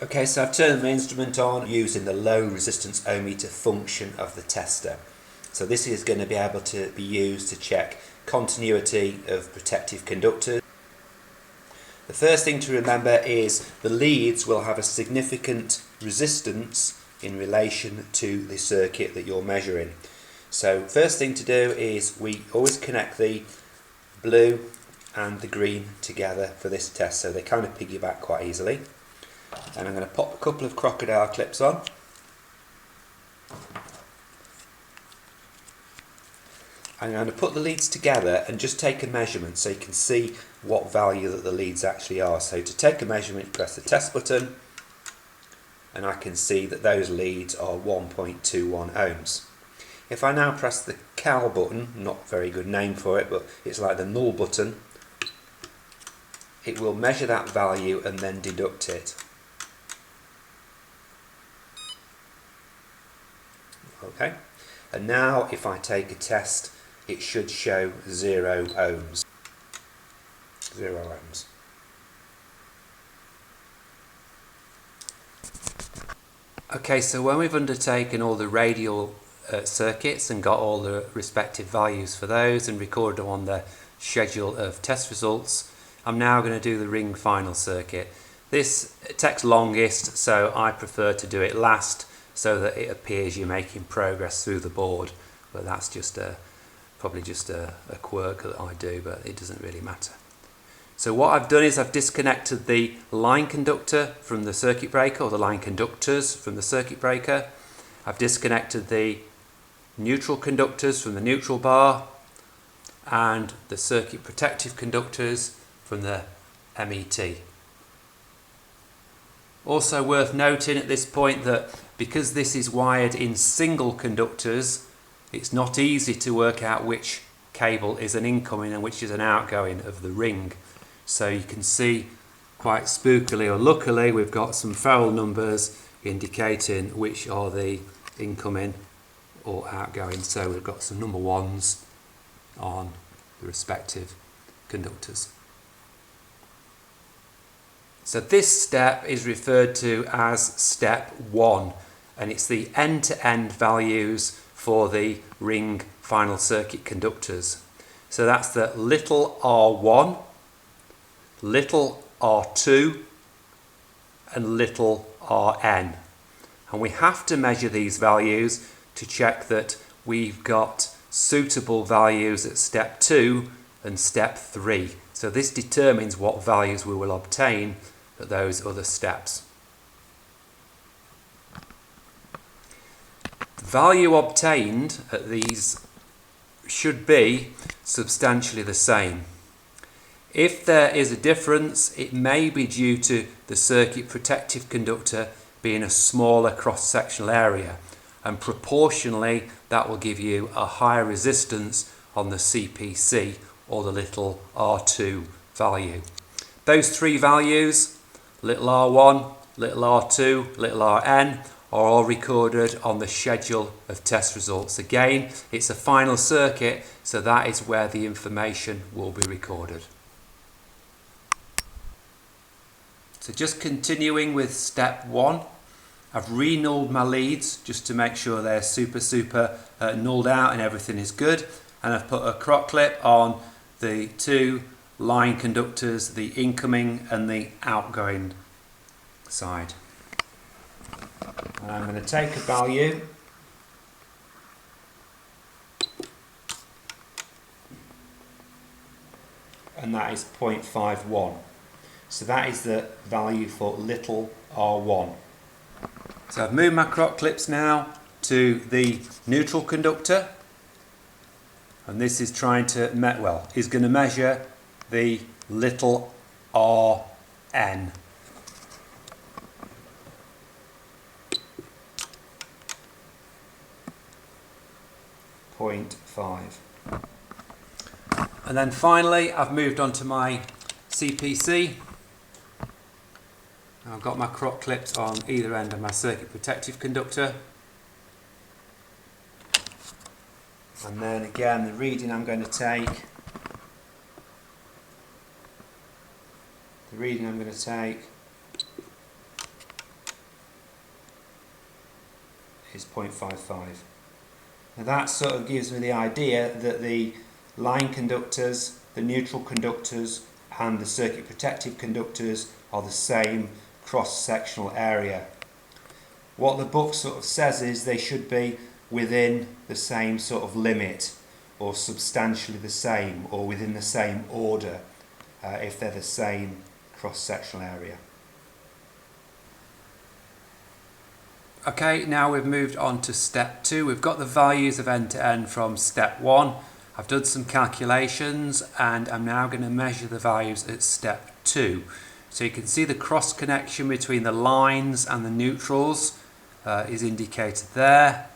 Okay, so I've turned my instrument on using the low resistance ohmmeter function of the tester. So this is going to be able to be used to check continuity of protective conductors. The first thing to remember is the leads will have a significant resistance in relation to the circuit that you're measuring. So first thing to do is we always connect the blue and the green together for this test, so they kind of piggyback quite easily. And I'm going to pop a couple of crocodile clips on. I'm going to put the leads together and just take a measurement so you can see what value that the leads actually are. So to take a measurement, press the test button and I can see that those leads are 1.21 ohms. If I now press the cal button, not a very good name for it, but it's like the null button, it will measure that value and then deduct it. Okay, and now if I take a test, it should show 0 ohms. 0 ohms. Okay, so when we've undertaken all the radial circuits and got all the respective values for those and recorded them on the schedule of test results, I'm now going to do the ring final circuit. This takes longest, so I prefer to do it last so that it appears you're making progress through the board, but that's just probably just a quirk that I do, but it doesn't really matter. So what I've done is I've disconnected the line conductor from the circuit breaker, or the line conductors from the circuit breaker. I've disconnected the neutral conductors from the neutral bar and the circuit protective conductors from the MET. Also worth noting at this point that because this is wired in single conductors, it's not easy to work out which cable is an incoming and which is an outgoing of the ring. So you can see quite spookily, or luckily, we've got some ferrule numbers indicating which are the incoming or outgoing. So we've got some number ones on the respective conductors. So this step is referred to as step 1, and it's the end-to-end values for the ring final circuit conductors. So that's the little r1, little r2 and little rn. And we have to measure these values to check that we've got suitable values at step 2 and step 3. So this determines what values we will obtain at those other steps. The value obtained at these should be substantially the same. If there is a difference, it may be due to the circuit protective conductor being a smaller cross-sectional area, and proportionally that will give you a higher resistance on the CPC, or the little r2 value. Those three values, little r1, little r2, little rn, are all recorded on the schedule of test results. Again, it's a final circuit, so that is where the information will be recorded. So just continuing with step 1, I've re-nulled my leads just to make sure they're super nulled out and everything is good, and I've put a croc clip on the two line conductors, the incoming and the outgoing side. And I'm going to take a value and that is 0.51. So that is the value for little r1. So I've moved my croc clips now to the neutral conductor, and this is trying to is going to measure the little rn. .5. And then finally I've moved on to my CPC. I've got my croc clips on either end of my circuit protective conductor. And then again, the reading I'm going to take is 0.55. Now that sort of gives me the idea that the line conductors, the neutral conductors and the circuit protective conductors are the same cross-sectional area. What the book sort of says is they should be within the same sort of limit, or substantially the same, or within the same order if they're the same cross-sectional area. Okay, now we've moved on to step 2. We've got the values of end to end from step 1. I've done some calculations and I'm now going to measure the values at step 2. So you can see the cross connection between the lines and the neutrals is indicated there.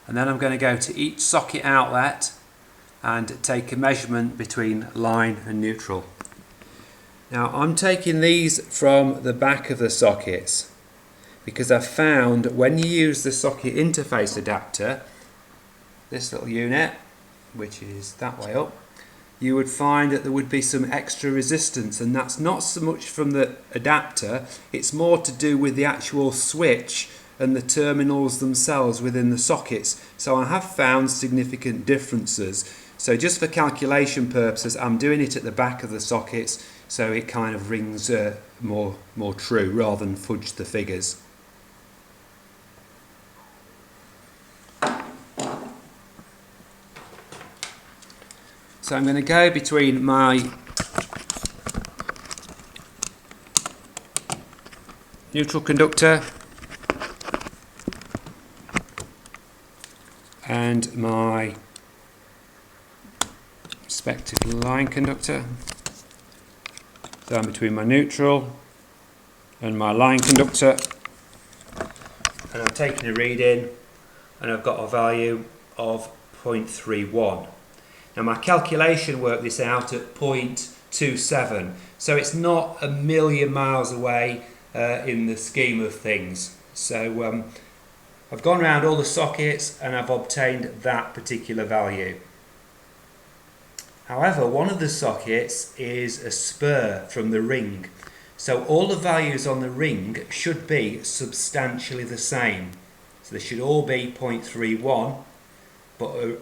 And then I'm going to go to each socket outlet and take a measurement between line and neutral. Now I'm taking these from the back of the sockets because I've found when you use the socket interface adapter, this little unit, which is that way up, you would find that there would be some extra resistance, and that's not so much from the adapter, it's more to do with the actual switch and the terminals themselves within the sockets. So I have found significant differences. So just for calculation purposes, I'm doing it at the back of the sockets so it kind of rings more true rather than fudge the figures. So I'm going to go between my neutral conductor and my respective line conductor. So I'm between my neutral and my line conductor, and I'm taking a reading and I've got a value of 0.31. Now my calculation worked this out at 0.27, so it's not a million miles away in the scheme of things. So I've gone around all the sockets and I've obtained that particular value. However, one of the sockets is a spur from the ring, so all the values on the ring should be substantially the same. So they should all be 0.31, but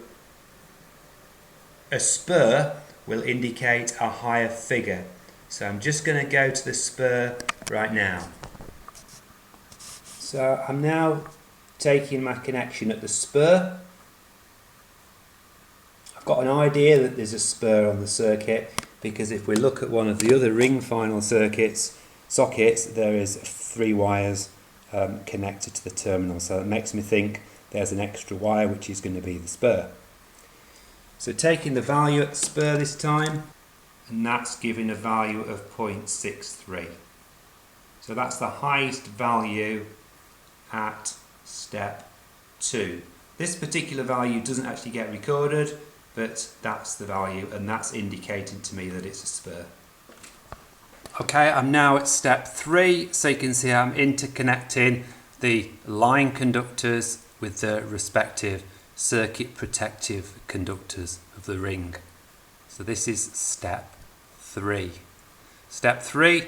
a spur will indicate a higher figure. So I'm just going to go to the spur right now. So I'm now taking my connection at the spur. I've got an idea that there's a spur on the circuit because if we look at one of the other ring final sockets, there is 3 wires connected to the terminal. So it makes me think there's an extra wire which is going to be the spur. So taking the value at the spur this time, and that's giving a value of 0.63. So that's the highest value at step 2. This particular value doesn't actually get recorded, but that's the value, and that's indicating to me that it's a spur. Okay, I'm now at step 3, so you can see I'm interconnecting the line conductors with the respective circuit protective conductors of the ring. So this is step 3. Step 3,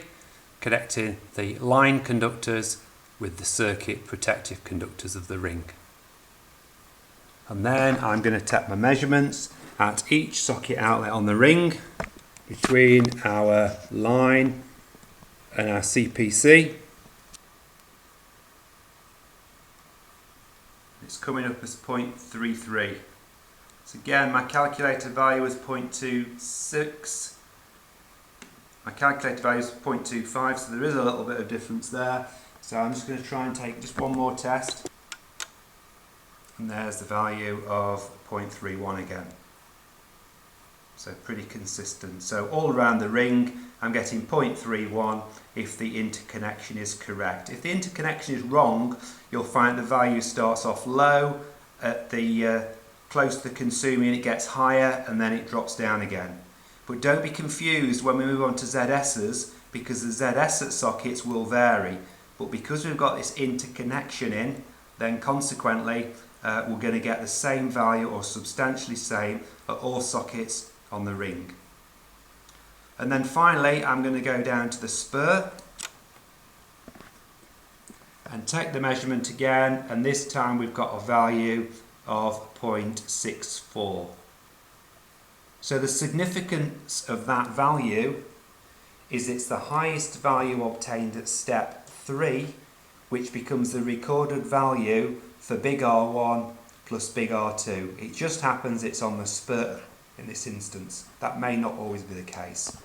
connecting the line conductors with the circuit protective conductors of the ring. And then I'm going to take my measurements at each socket outlet on the ring between our line and our CPC. It's coming up as 0.33. So again, my calculated value is 0.26. My calculated value is 0.25, so there is a little bit of difference there. So I'm just going to try and take just one more test. And there's the value of 0.31 again. So pretty consistent. So all around the ring, I'm getting 0.31 if the interconnection is correct. If the interconnection is wrong, you'll find the value starts off low at the close to the consuming, it gets higher and then it drops down again. But don't be confused when we move on to ZS's, because the ZS sockets will vary. But because we've got this interconnection in, then consequently we're going to get the same value or substantially same at all sockets on the ring. And then finally I'm going to go down to the spur, and take the measurement again, and this time we've got a value of 0.64. So the significance of that value is it's the highest value obtained at step 3, which becomes the recorded value for big R1 plus big R2. It just happens it's on the spur in this instance. That may not always be the case.